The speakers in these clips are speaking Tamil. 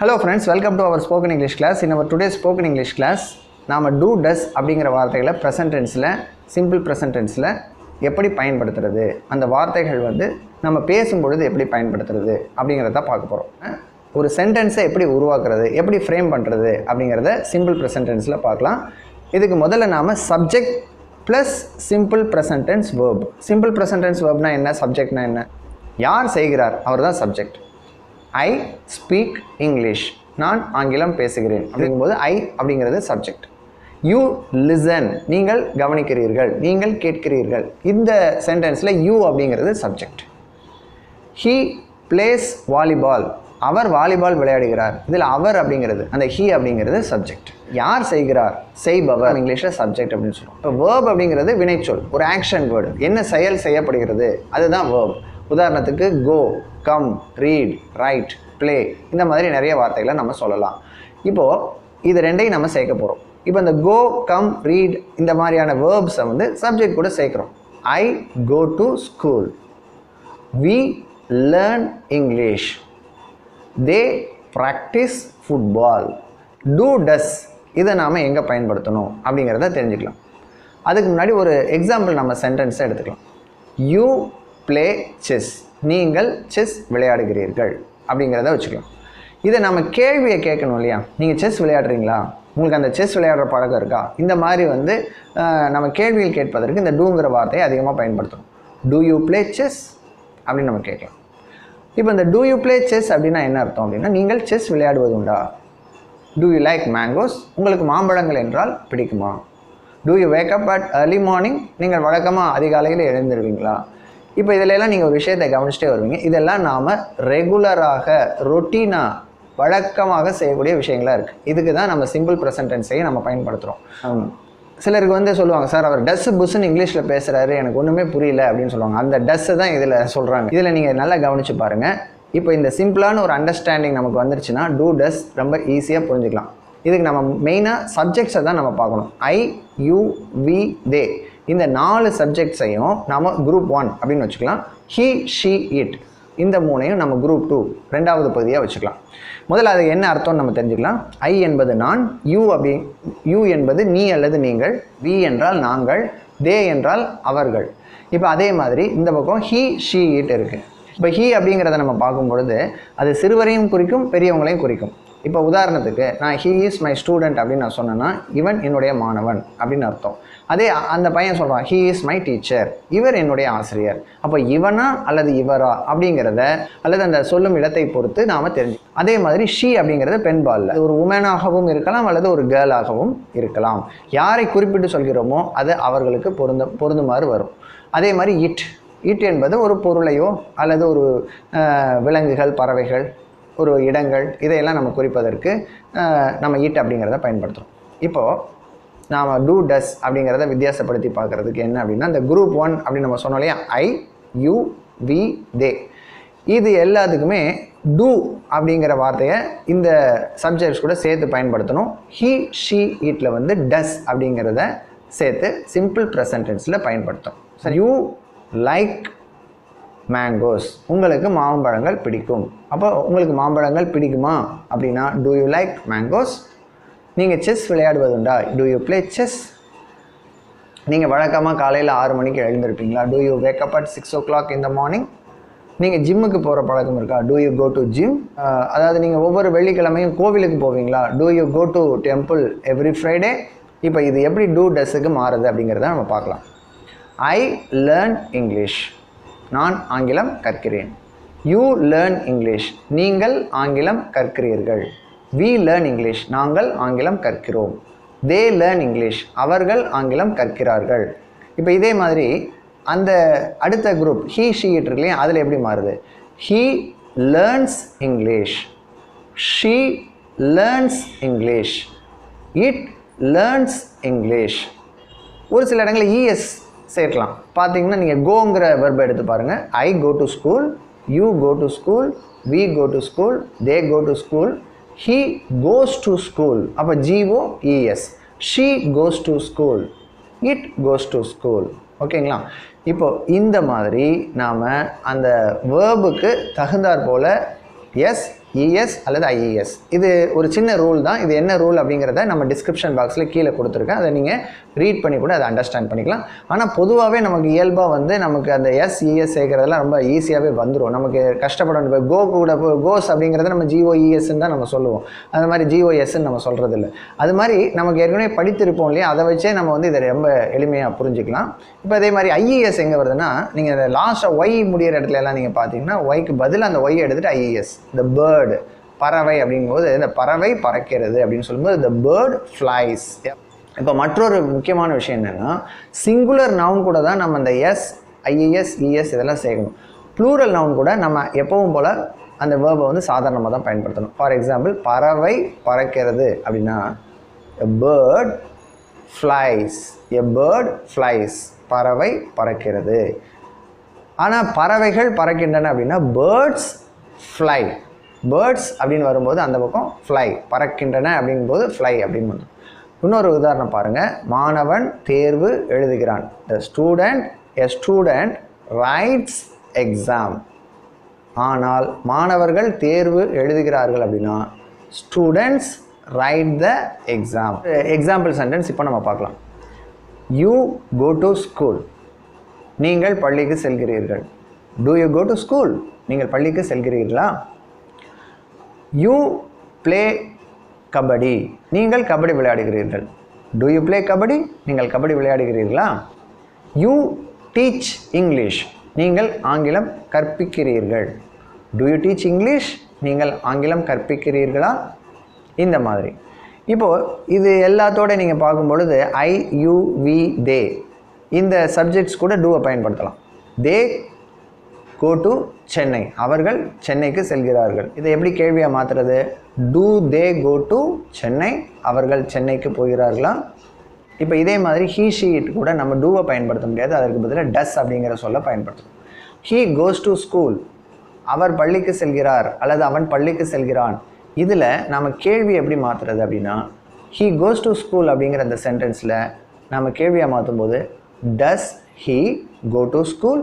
Hello friends, welcome to our spoken English class. In our today's spoken English class, நாம do does அப்படிங்கற வார்த்தைகளை present tenseல simple present tenseல எப்படி பயன்படுத்துறது, அந்த வார்த்தைகள் வந்து நம்ம பேசும்போது எப்படி பயன்படுத்துறது அப்படிங்கறத பார்க்க போறோம். ஒரு சென்டென்ஸை எப்படி உருவாக்குறது, எப்படி ஃப்ரேம் பண்றது அப்படிங்கறத simple present tenseல பார்க்கலாம். இதுக்கு முதல்ல நாம subject plus simple present tense verb. Simple present tense verbனா என்ன, subjectனா என்ன? யார் செய்கிறார், அவர்தான் subject. I speak English. நான் ஆங்கிலம் பேசுகிறேன் அப்படிங்கும்போது I அப்படிங்கிறது சப்ஜெக்ட். You listen. நீங்கள் கவனிக்கிறீர்கள், நீங்கள் கேட்கிறீர்கள். இந்த சென்டென்ஸில் you அப்படிங்கிறது சப்ஜெக்ட். He plays volleyball. அவர் வாலிபால் விளையாடுகிறார். இதில் அவர் அப்படிங்கிறது அந்த he அப்படிங்கிறது சப்ஜெக்ட். யார் செய்கிறார், செய்பவர் இங்கிலீஷில் சப்ஜெக்ட் அப்படின்னு சொல்லுவோம். இப்போ verb அப்படிங்கிறது வினைச்சொல், ஒரு ஆக்ஷன் வேர்டு, என்ன செயல் செய்யப்படுகிறது அதுதான் verb. உதாரணத்துக்கு go, come, read, write, play இந்த மாதிரி நிறைய வார்த்தைகளை நம்ம சொல்லலாம். இப்போது இது ரெண்டையும் நம்ம சேர்க்க போகிறோம். இப்போ இந்த go, come, read இந்த மாதிரியான வேர்ப்ஸை வந்து சப்ஜெக்ட் கூட சேர்க்குறோம். I go to school. We learn English. They practice football. Do, does இதை நாம் எங்கே பயன்படுத்தணும் அப்படிங்கிறத தெரிஞ்சுக்கலாம். அதுக்கு முன்னாடி ஒரு எக்ஸாம்பிள் நம்ம சென்டென்ஸை எடுத்துக்கலாம். You play chess. நீங்கள் செஸ் விளையாடுகிறீர்கள் அப்படிங்கிறத வச்சுக்கலாம். இதை நம்ம கேள்வியை கேட்கணும் இல்லையா, நீங்கள் செஸ் விளையாடுறீங்களா, உங்களுக்கு அந்த செஸ் விளையாடுற பழக்கம் இருக்கா, இந்த மாதிரி வந்து நம்ம கேள்வியில் கேட்பதற்கு இந்த டூங்கிற வார்த்தையை அதிகமாக பயன்படுத்தணும். Do you play chess அப்படின்னு நம்ம கேட்கலாம். இப்போ இந்த do you play chess அப்படின்னா என்ன அர்த்தம் அப்படின்னா, நீங்கள் செஸ் விளையாடுவது உண்டா. Do you like mangoes? உங்களுக்கு மாம்பழங்கள் என்றால் பிடிக்குமா. Do you wake up at early morning? நீங்கள் வழக்கமாக அதிகாலையில் எழுந்திருவீங்களா. இப்போ இதிலெல்லாம் நீங்கள் ஒரு விஷயத்தை கவனிச்சிட்டே வருவீங்க. இதெல்லாம் நாம் ரெகுலராக ரொட்டீனாக வழக்கமாக செய்யக்கூடிய விஷயங்களாக இருக்குது. இதுக்கு தான் நம்ம சிம்பிள் ப்ரெசன்ட் டென்ஸையும் நம்ம பயன்படுத்துகிறோம். சிலருக்கு வந்து சொல்லுவாங்க, சார் அவர் டஸ் புஸ்ன்னு இங்கிலீஷில் பேசுகிறாரு, எனக்கு ஒன்றுமே புரியல அப்படின்னு சொல்லுவாங்க. அந்த டஸ்ஸை தான் இதில் சொல்கிறாங்க. இதில் நீங்கள் நல்லா கவனித்து பாருங்கள். இப்போ இந்த சிம்பிளான ஒரு அண்டர்ஸ்டாண்டிங் நமக்கு வந்துருச்சுன்னா டூ டஸ் ரொம்ப ஈஸியாக புரிஞ்சுக்கலாம். இதுக்கு நம்ம மெயினாக சப்ஜெக்ட்ஸை தான் நம்ம பார்க்கணும். I, you, we, they இந்த 4 சப்ஜெக்ட்ஸையும் நாம் குரூப் 1 அப்படின்னு வச்சுக்கலாம். he, she, it இந்த 3ஐயும் நம்ம குரூப் 2 ரெண்டாவது பகுதியாக வச்சுக்கலாம். முதல்ல அது என்ன அர்த்தம்னு நம்ம தெரிஞ்சுக்கலாம். I என்பது நான், you என்பது நீ அல்லது நீங்கள், we என்றால் நாங்கள், they என்றால் அவர்கள். இப்போ அதே மாதிரி இந்த பக்கம் he, she, it இருக்குது. இப்போ he அப்படிங்கிறத நம்ம பார்க்கும் பொழுது அது சிறுவரையும் குறிக்கும், பெரியவங்களையும் குறிக்கும். இப்போ உதாரணத்துக்கு நான் he is my student அப்படின்னு நான் சொன்னேன்னா இவன் என்னுடைய மாணவன் அப்படின்னு அர்த்தம். அதே அந்த பையன் சொல்கிறான் he is my teacher, இவர் என்னுடைய ஆசிரியர். அப்போ இவனா அல்லது இவரா அப்படிங்கிறத அல்லது அந்த சொல்லும் இடத்தை பொறுத்து நாம் தெரிஞ்சு. அதே மாதிரி she அப்படிங்கிறது பெண்பாலில் ஒரு உமனாகவும் இருக்கலாம் அல்லது ஒரு கேர்ளாகவும் இருக்கலாம். யாரை குறிப்பிட்டு சொல்கிறோமோ அது அவர்களுக்கு பொருந்துமாறு வரும். அதே மாதிரி இட் என்பது ஒரு பொருளையோ அல்லது ஒரு விலங்குகள், பறவைகள், ஒரு இடங்கள் இதையெல்லாம் நம்ம குறிப்பதற்கு நம்ம இட் அப்படிங்கிறத பயன்படுத்துகிறோம். இப்போது நாம் டூ டஸ் அப்படிங்கிறத வித்தியாசப்படுத்தி பார்க்குறதுக்கு என்ன அப்படின்னா, இந்த குரூப் 1 அப்படின்னு நம்ம சொன்னோம் இல்லையா, I, you, we, they இது எல்லாத்துக்குமே டூ அப்படிங்கிற வார்த்தையை இந்த சப்ஜெக்ட்ஸ் கூட சேர்த்து பயன்படுத்தணும். he, she, itல வந்து டஸ் அப்படிங்கிறத சேர்த்து சிம்பிள் ப்ரெசன்ட் டென்ஸில் பயன்படுத்தும். சரி, யூ லைக் மேங்கோஸ், உங்களுக்கு மாம்பழங்கள் பிடிக்கும். அப்போ உங்களுக்கு மாம்பழங்கள் பிடிக்குமா அப்படின்னா do you like mangoes. நீங்கள் chess விளையாடுவதுண்டா, do you play chess. நீங்கள் வழக்கமாக காலையில் 6 மணிக்கு எழுந்திருப்பீங்களா, do you wake up at 6 o'clock in the morning. நீங்கள் ஜிம்முக்கு போகிற பழக்கம் இருக்கா, do you go to gym. அதாவது நீங்கள் ஒவ்வொரு வெள்ளிக்கிழமையும் கோவிலுக்கு போவீங்களா, do you go to temple every Friday. இப்போ இது எப்படி டூ டஸ்ஸுக்கு மாறுது அப்படிங்கிறத நம்ம பார்க்கலாம். I learn English. நான் ஆங்கிலம் கற்கிறேன். You learn English. நீங்கள் ஆங்கிலம் கற்கிறீர்கள். We learn English. நாங்கள் ஆங்கிலம் கற்கிறோம். They learn English. அவர்கள் ஆங்கிலம் கற்கிறார்கள். இப்போ இதே மாதிரி அந்த அடுத்த குரூப் he, she, it இருக்கு இல்லையா, அதில் எப்படி மாறுது. He learns English. She learns English. It learns English. ஒரு சில இடங்களில் es சேர்க்கலாம். பார்த்தீங்கன்னா நீங்கள் கோங்கிற வெர்பை எடுத்து பாருங்கள். I go to school, you go to school, we go to school, they go to school, he goes to school. அப்போ GOES. she goes to school, it goes to school. ஓகேங்களா. இப்போ இந்த மாதிரி நாம் அந்த வேர்புக்கு தகுந்தாற் போல் எஸ் ES அல்லது IES. இது ஒரு சின்ன ரூல் தான். இது என்ன ரூல் அப்படிங்கிறத நம்ம டிஸ்கிரிப்ஷன் பாக்ஸில் கீழே கொடுத்துருக்கேன். அதை நீங்கள் ரீட் பண்ணி கூட அதை அண்டர்ஸ்டாண்ட் பண்ணிக்கலாம். ஆனால் பொதுவாகவே நமக்கு இயல்பாக வந்து நமக்கு அந்த ES சேர்க்குறதெல்லாம் ரொம்ப ஈஸியாகவே வந்துடும். நமக்கு கஷ்டப்படணும். இப்போ கோ கூட கோஸ் அப்படிங்கிறத நம்ம GOESன்னு தான் நம்ம சொல்லுவோம். அது மாதிரி GOSன்னு நம்ம சொல்கிறது இல்லை. அது மாதிரி நமக்கு ஏற்கனவே படித்திருப்போம் இல்லையா, அதை வச்சே நம்ம வந்து இதை ரொம்ப எளிமையாக புரிஞ்சுக்கலாம். இப்போ அதே மாதிரி IES எங்கே வருதுன்னா, நீங்கள் லாஸ்ட்டாக ஒய் முடிகிற இடத்துல எல்லாம் நீங்கள் பார்த்தீங்கன்னா ஒய்க்கு பதில் அந்த ஒய் எடுத்துகிட்டு IES, the bird, பறவை அப்படிங்கும்போது இந்த பறவை பறக்கிறது அப்படின்னு சொல்லும்போது the bird flies. இப்போ மற்றொரு முக்கியமான விஷயம் என்னென்னா, சிங்குலர் நவுன் கூட தான் நம்ம அந்த IES, ES இதெல்லாம் சேர்க்கணும். ப்ளூரல் நவுன் கூட நம்ம எப்பவும் போல் அந்த வேர்பை வந்து சாதாரணமாக தான் பயன்படுத்தணும். ஃபார் எக்ஸாம்பிள், பறவை பறக்கிறது அப்படின்னா a bird flies, a bird flies, பறவை பறக்கிறது. ஆனால் பறவைகள் பறக்கின்றன அப்படின்னா birds fly. பேர்ட்ஸ் அப்படின்னு வரும்போது அந்த பக்கம் ஃப்ளை, பறக்கின்றன அப்படிங்கும்போது ஃப்ளை அப்படின்னு வந்துடும். இன்னொரு உதாரணம் பாருங்கள். மாணவன் தேர்வு எழுதுகிறான். a student writes exam. ஆனால் மாணவர்கள் தேர்வு எழுதுகிறார்கள் அப்படின்னா students write the exam. Example sentence இப்போ நம்ம பார்க்கலாம். You go to school. நீங்கள் பள்ளிக்கு செல்கிறீர்கள். do you go to school? நீங்கள் பள்ளிக்கு செல்கிறீர்களா? You play kabaddi. நீங்கள் kabaddi விளையாடுகிறீர்கள். do you play kabaddi? நீங்கள் கபடி விளையாடுகிறீர்களா? You teach English. நீங்கள் ஆங்கிலம் கற்பிக்கிறீர்கள். do you teach English? நீங்கள் ஆங்கிலம் கற்பிக்கிறீர்களா? இந்த மாதிரி. இப்போது இது எல்லாத்தோட நீங்கள் பார்க்கும் பொழுது I, you, we, they இந்த சப்ஜெக்ட்ஸ் கூட டூவை பயன்படுத்தலாம். they go to Chennai. அவர்கள் சென்னைக்கு செல்கிறார்கள். இதை எப்படி கேள்வியாக மாற்றுறது? do they go to Chennai? அவர்கள் சென்னைக்கு போகிறார்களா? இப்போ இதே மாதிரி he, she, it கூட நம்ம டூவை பயன்படுத்த முடியாது. அதற்கு பதிலாக does அப்படிங்கிற சொல்ல பயன்படுத்தணும். he goes to school. அவர் பள்ளிக்கு செல்கிறார் அல்லது அவன் பள்ளிக்கு செல்கிறான். இதில் நம்ம கேள்வி எப்படி மாற்றுறது அப்படின்னா, he goes to school அப்படிங்கிற அந்த சென்டென்ஸில் நம்ம கேள்வியாக மாற்றும் போது does he go to school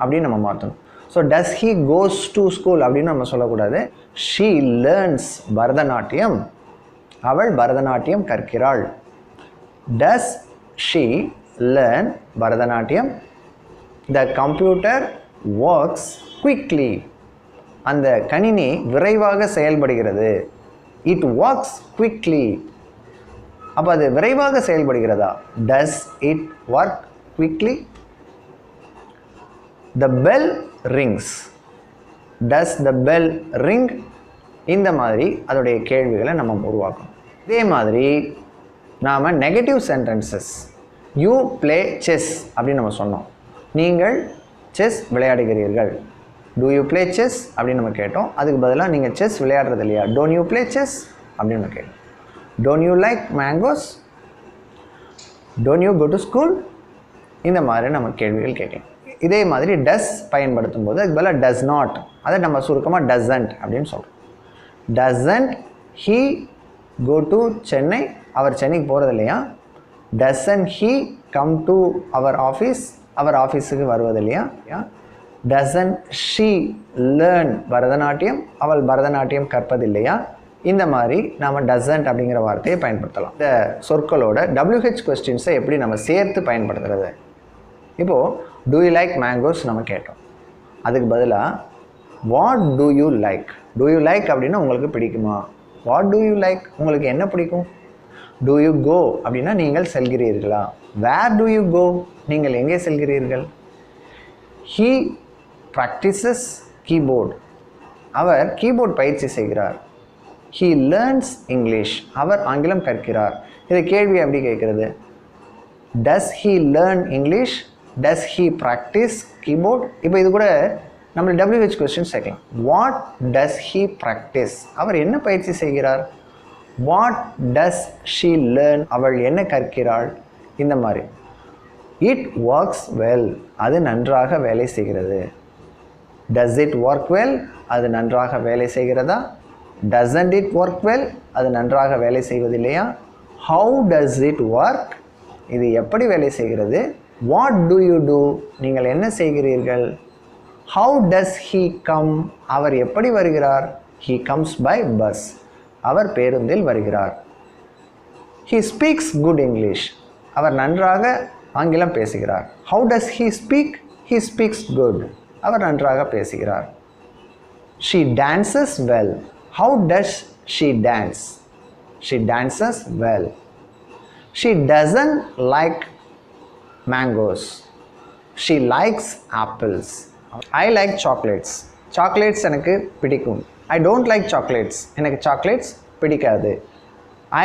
அப்படின்னு நம்ம மாற்றணும். So does he goes to school அப்படின்னு நம்ம சொல்லக்கூடாது. she learns Bharatanatyam. அவள் Bharatanatyam கற்கிறாள். does she learn Bharatanatyam? the computer works quickly. அந்த கணினி விரைவாக செயல்படுகிறது. it works quickly. அப்போ அது விரைவாக செயல்படுகிறதா? does it work quickly? the bell rings. does the bell ring? இந்த மாதிரி அதோடைய கேள்விகளை நம்ம உருவாக்கணும். இதே மாதிரி நாம் negative sentences, you play chess அப்படின்னு நம்ம சொன்னோம். நீங்கள் chess விளையாடுகிறீர்கள். do you play chess அப்படின்னு நம்ம கேட்டோம். அதுக்கு பதிலாக நீங்கள் செஸ் விளையாடுறது இல்லையா, don't you play chess அப்படின்னு நம்ம கேட்டோம். don't you like mangoes? don't you go to school? இந்த மாதிரி நம்ம கேள்விகள் கேட்கலாம். இதே மாதிரி டஸ் பயன்படுத்தும் போது அதுக்கு பதிலாக டஸ் நாட், அதை நம்ம சுருக்கமாக டசன்ட் அப்படின்னு சொல்கிறோம். Doesn't he go to Chennai? அவர் சென்னைக்கு போகிறது இல்லையா. டசன்ட் ஹீ கம் டு அவர் ஆஃபீஸ்? அவர் ஆஃபீஸுக்கு வருவது இல்லையா. Doesn't she learn Bharatanatyam? அவள் பரதநாட்டியம் கற்பதில்லையா? இந்த மாதிரி நாம் டசன்ட் அப்படிங்கிற வார்த்தையை பயன்படுத்தலாம். இந்த சொற்களோட WH கொஸ்டின்ஸை எப்படி நம்ம சேர்த்து பயன்படுத்துறது? இப்போது do you like mangoes நம்ம கேட்டோம். அதுக்கு பதிலாக what do you like? do you like அப்படின்னா உங்களுக்கு பிடிக்குமா? what do you like? உங்களுக்கு என்ன பிடிக்கும்? do you go அப்படின்னா நீங்கள் செல்கிறீர்களா? where do you go? நீங்கள் எங்கே செல்கிறீர்கள்? he practices keyboard. அவர் கீபோர்ட் பயிற்சி செய்கிறார். he learns English. அவர் ஆங்கிலம் கற்கிறார். இதை கேள்வி எப்படி கேட்குறது? does he learn English? does he practice keyboard? இப்போ இது கூட நம்ம WH கொஸ்டின் சேர்க்கலாம். what does he practice? அவர் என்ன பயிற்சி செய்கிறார்? what does she learn? அவள் என்ன கற்கிறாள்? இந்த மாதிரி. it works well. அது நன்றாக வேலை செய்கிறது. does it work well? அது நன்றாக வேலை செய்கிறதா? doesn't it work well? அது நன்றாக வேலை செய்வதில்லையா? how does it work? இது எப்படி வேலை செய்கிறது? what do you do? நீங்கள் என்ன செய்கிறீர்கள்? how does he come? அவர் எப்படி வருகிறார்? He comes by bus. அவர் பேருந்தில் வருகிறார். He speaks good English. அவர் நன்றாக ஆங்கிலம் பேசுகிறார். How does he speak? He speaks good. அவர் நன்றாக பேசுகிறார். She dances well. How does she dance? She dances well. She doesn't like mangoes. She likes apples. I like chocolates. Chocolates எனக்கு பிடிக்கும். I don't like chocolates. எனக்கு chocolates பிடிக்காது.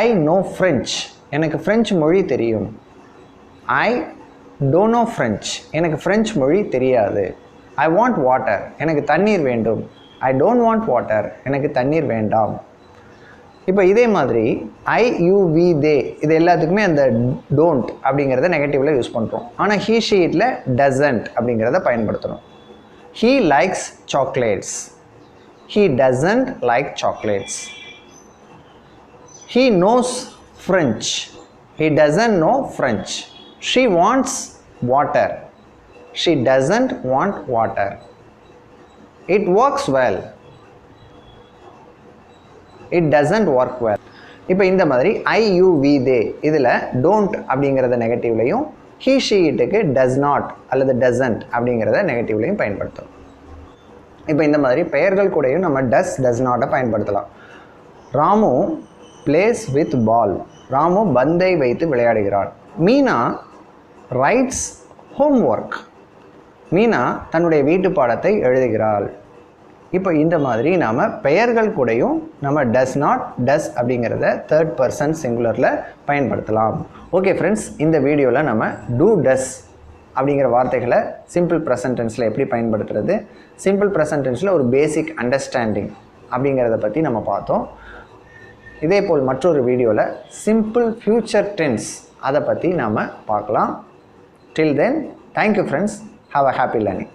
I know French. எனக்கு French மொழி தெரியும். I don't know French. எனக்கு French மொழி தெரியாது. I want water. எனக்கு தண்ணீர் வேண்டும். I don't want water. எனக்கு தண்ணீர் வேண்டாம். இப்போ இதே மாதிரி ஐ யூ வி தே இது எல்லாத்துக்குமே அந்த டோன்ட் அப்படிங்கிறத நெகட்டிவில் யூஸ் பண்ணுறோம். ஆனால் ஹீ ஷீட்டில் டசன்ட் அப்படிங்கிறத பயன்படுத்தணும். He likes chocolates. He doesn't like chocolates. He knows French. He doesn't know French. She wants water. She doesn't want water. It works well. It doesn't work well. இப்போ இந்த மாதிரி ஐ யூ வி தே இதில் டோன்ட் அப்படிங்கிறத நெகட்டிவ்லையும் ஹீ ஷீட்டுக்கு டஸ் நாட் அல்லது டசன்ட் அப்படிங்கிறத நெகட்டிவ்லையும் பயன்படுத்தணும். இப்போ இந்த மாதிரி பெயர்கள் கூடயும் நம்ம டஸ் நாட்டை பயன்படுத்தலாம். ராமு பிளேஸ் வித் பால். ராமு பந்தை வைத்து விளையாடுகிறார். Meena rights homework. மீனா தன்னுடைய வீட்டு பாடத்தை எழுதுகிறாள். இப்போ இந்த மாதிரி நாம் பெயர்கள் கூடயும் நம்ம டஸ் நாட் டஸ் அப்படிங்கிறத தேர்ட் பர்சன் சிங்குலரில் பயன்படுத்தலாம். ஓகே ஃப்ரெண்ட்ஸ், இந்த வீடியோவில் நம்ம டூ டஸ் அப்படிங்கிற வார்த்தைகளை சிம்பிள் ப்ரெசன்ட் டென்ஸில் எப்படி பயன்படுத்துறது, சிம்பிள் ப்ரெசன்ட் டென்ஸில் ஒரு பேசிக் அண்டர்ஸ்டாண்டிங் அப்படிங்கிறத பற்றி நம்ம பார்த்தோம். இதே போல் மற்றொரு வீடியோவில் சிம்பிள் ஃப்யூச்சர் டென்ஸ் அதை பற்றி நாம் பார்க்கலாம். Till then, thank you friends. Have a happy learning.